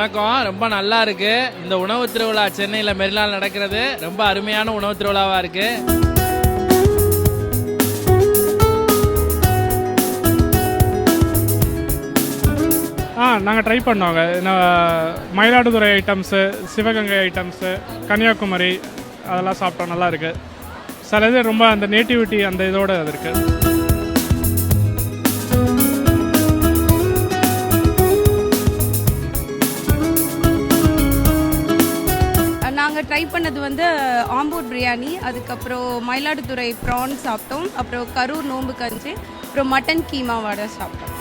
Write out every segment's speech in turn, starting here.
வணக்கம். ரொம்ப நல்லா இருக்கு. இந்த உணவு திருவிழா சென்னையில் மெரினால் நடக்கிறது ரொம்ப அருமையான உணவு திருவிழாவா இருக்கு. நாங்கள் ட்ரை பண்ணோங்க. மயிலாடுதுறை ஐட்டம்ஸு, சிவகங்கை ஐட்டம்ஸு, கன்னியாகுமரி அதெல்லாம் சாப்பிட்டோம். நல்லா இருக்குது. சில இது ரொம்ப அந்த நேட்டிவிட்டி அந்த இதோடு அது இருக்குது. நாங்கள் ட்ரை பண்ணது வந்து ஆம்பூர் பிரியாணி, அதுக்கப்புறம் மயிலாடுதுறை ப்ரான் சாப்பிட்டோம், அப்புறம் கரூர் நோம்பு கஞ்சி, அப்புறம் மட்டன் கீமா வடை சாப்பிட்டோம்.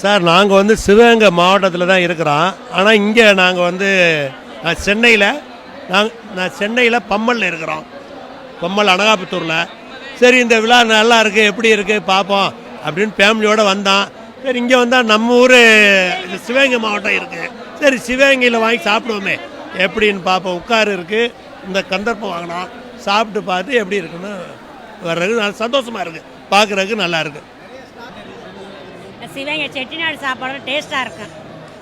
சார் நாங்கள் வந்து சிவகங்கை மாவட்டத்தில் தான் இருக்கிறோம். ஆனால் இங்கே நாங்கள் வந்து நான் சென்னையில் பம்மலில் இருக்கிறோம். பம்மல் அனகாபுத்தூரில். சரி இந்த விழா நல்லா இருக்குது, எப்படி இருக்குது பார்ப்போம் அப்படின்னு ஃபேமிலியோடு வந்தோம். சரி இங்கே வந்தால் நம்ம ஊர் சிவகங்கை மாவட்டம் இருக்குது. சரி சிவகங்கையில் வாங்கி சாப்பிடுவோமே எப்படின்னு பார்ப்போம். உட்காரு இருக்குது, இந்த கந்தர்ப்பம் வாங்கினோம், சாப்பிட்டு பார்த்து எப்படி இருக்குன்னு வர்றதுக்கு நல்லா சந்தோஷமாக இருக்குது. பார்க்குறதுக்கு நல்லா இருக்குது. சிவகங்கை செட்டிநாடு சாப்பாடு டேஸ்ட்டாக இருக்கும்.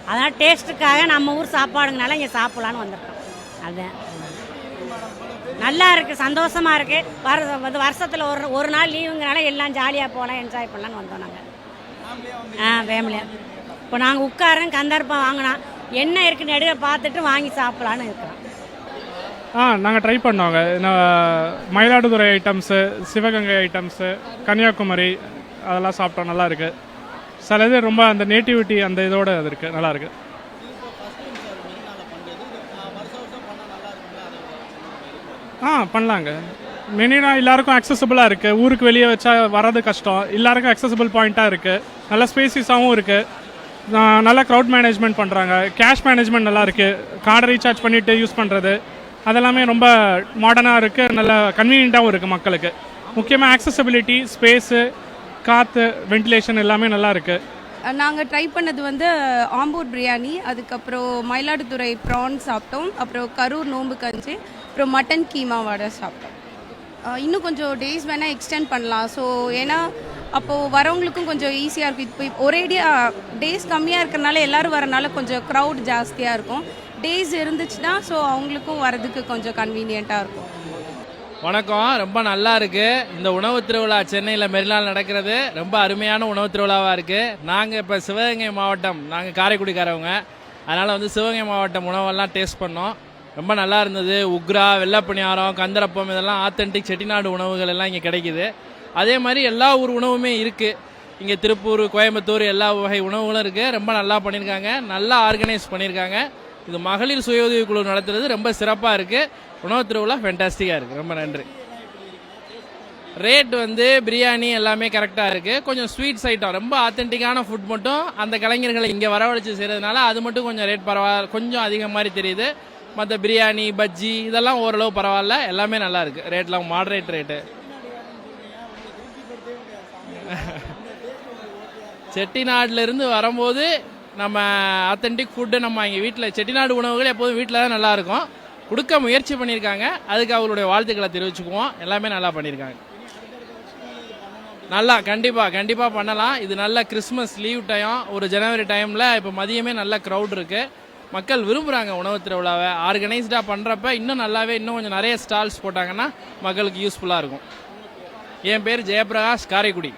அதனால் டேஸ்ட்டுக்காக நம்ம ஊர் சாப்பாடுங்கனால இங்கே சாப்பிட்லான்னு வந்திருக்கோம். அதுதான் நல்லா இருக்குது, சந்தோஷமாக இருக்குது. வருஷத்தில் ஒரு நாள் லீவுங்கனால எல்லாம் ஜாலியாக போகலாம், என்ஜாய் பண்ணலான்னு வந்தோம் நாங்கள். ஃபேமிலியாக இப்போ நாங்கள் உட்காரன் கந்தர்ப்பம் வாங்கினோம், என்ன இருக்குன்னு நடுவே பார்த்துட்டு வாங்கி சாப்பிட்லான்னு இருக்கிறோம். நாங்கள் ட்ரை பண்ணோங்க. மயிலாடுதுறை ஐட்டம்ஸு, சிவகங்கை ஐட்டம்ஸு, கன்னியாகுமரி அதெல்லாம் சாப்பிட்டோம். நல்லா இருக்குது. சில இது ரொம்ப அந்த நேட்டிவிட்டி அந்த இதோடு அது இருக்குது. நல்லா இருக்குது. பண்ணலாங்க. மெனினா எல்லாருக்கும் அக்சசபிளாக இருக்குது. ஊருக்கு வெளியே வச்சா வர்றது கஷ்டம். எல்லாருக்கும் அக்சசபிள் பாயிண்ட்டாக இருக்குது. நல்ல ஸ்பேசிஸாகவும் இருக்குது. நல்லா க்ரௌட் மேனேஜ்மெண்ட் பண்ணுறாங்க. கேஷ் மேனேஜ்மெண்ட் நல்லா இருக்குது. கார்டை ரீசார்ஜ் பண்ணிவிட்டு யூஸ் பண்ணுறது அதெல்லாமே ரொம்ப மாடர்னாக இருக்குது. நல்ல கன்வீனியண்ட்டாகவும் இருக்குது மக்களுக்கு. முக்கியமாக அக்சசபிலிட்டி, ஸ்பேஸு, காற்று, வென்டிலேஷன் எல்லாமே நல்லா இருக்குது. நாங்கள் ட்ரை பண்ணது வந்து ஆம்பூர் பிரியாணி, அதுக்கப்புறம் மயிலாடுதுறை ப்ரான் சாப்பிட்டோம், அப்புறம் கரூர் நோம்பு கஞ்சி, அப்புறம் மட்டன் கீமா வடை சாப்பிட்டோம். இன்னும் கொஞ்சம் டேஸ் வேணால் எக்ஸ்டெண்ட் பண்ணலாம். ஸோ ஏன்னா அப்போது வரவங்களுக்கும் கொஞ்சம் ஈஸியாக இருக்கும். இப்போ ஒரேடியாக டேஸ் கம்மியாக இருக்கிறனால எல்லோரும் வரனால கொஞ்சம் க்ரௌட் ஜாஸ்தியாக இருக்கும். டேஸ் இருந்துச்சுன்னா ஸோ அவங்களுக்கும் வரதுக்கு கொஞ்சம் கன்வீனியண்ட்டாக இருக்கும். வணக்கம். ரொம்ப நல்லா இருக்கு. இந்த உணவு திருவிழா சென்னையில் மெரினால் நடக்கிறது ரொம்ப அருமையான உணவு திருவிழாவாக இருக்குது. நாங்கள் இப்போ சிவகங்கை மாவட்டம், நாங்கள் காரைக்குடிக்காரவங்க, அதனால் வந்து சிவகங்கை மாவட்டம் உணவெல்லாம் டேஸ்ட் பண்ணோம். ரொம்ப நல்லா இருந்தது. உக்ரா, வெள்ளைப்பணியாரம், கந்தரப்பம் இதெல்லாம் ஆத்தென்டிக் செட்டிநாடு உணவுகள் எல்லாம் இங்கே கிடைக்குது. அதே மாதிரி எல்லா ஊர் உணவுமே இருக்குது இங்கே. திருப்பூர், கோயம்புத்தூர் எல்லா வகை உணவுகளும் இருக்குது. ரொம்ப நல்லா பண்ணியிருக்காங்க, நல்லா ஆர்கனைஸ் பண்ணியிருக்காங்க. இது மகளிர் சுய உதவி குழு நடத்துறது ரொம்ப சிறப்பாக இருக்குது. உணவு திருவிழா ஃபென்டாஸ்டிக்காக இருக்குது. ரொம்ப நன்றி. ரேட் வந்து பிரியாணி எல்லாமே கரெக்டாக இருக்குது. கொஞ்சம் ஸ்வீட்ஸ் ஐட்டம், ரொம்ப ஆத்தென்டிக்கான ஃபுட் மட்டும் அந்த கலைஞர்களை இங்கே வரவழைச்சி செய்கிறதுனால அது மட்டும் கொஞ்சம் ரேட் பரவாயில்ல, கொஞ்சம் அதிகம் மாதிரி தெரியுது. மற்ற பிரியாணி, பஜ்ஜி இதெல்லாம் ஓரளவு பரவாயில்ல, எல்லாமே நல்லா இருக்குது. ரேட்லாம் மாடரேட் ரேட்டு. செட்டிநாட்டிலேருந்து வரும்போது நம்ம ஆத்தென்டிக் ஃபுட்டு நம்ம இங்கே வீட்டில் செட்டிநாடு உணவுகள் எப்போதும் வீட்டில் தான் நல்லாயிருக்கும். கொடுக்க முயற்சி பண்ணியிருக்காங்க, அதுக்கு அவங்களுடைய வாழ்த்துக்களை தெரிவிச்சுக்குவோம். எல்லாமே நல்லா பண்ணியிருக்காங்க. நல்லா கண்டிப்பாக பண்ணலாம். இது நல்ல கிறிஸ்மஸ் லீவ் டைம், ஒரு ஜனவரி டைமில் இப்போ மதியமே நல்ல க்ரௌட் இருக்குது. மக்கள் விரும்புகிறாங்க உணவு திருவிழாவை. ஆர்கனைஸ்டாக பண்ணுறப்ப இன்னும் நல்லாவே இன்னும் கொஞ்சம் நிறைய ஸ்டால்ஸ் போட்டாங்கன்னா மக்களுக்கு யூஸ்ஃபுல்லாக இருக்கும். என் பேர் ஜெயபிரகாஷ், காரைக்குடி.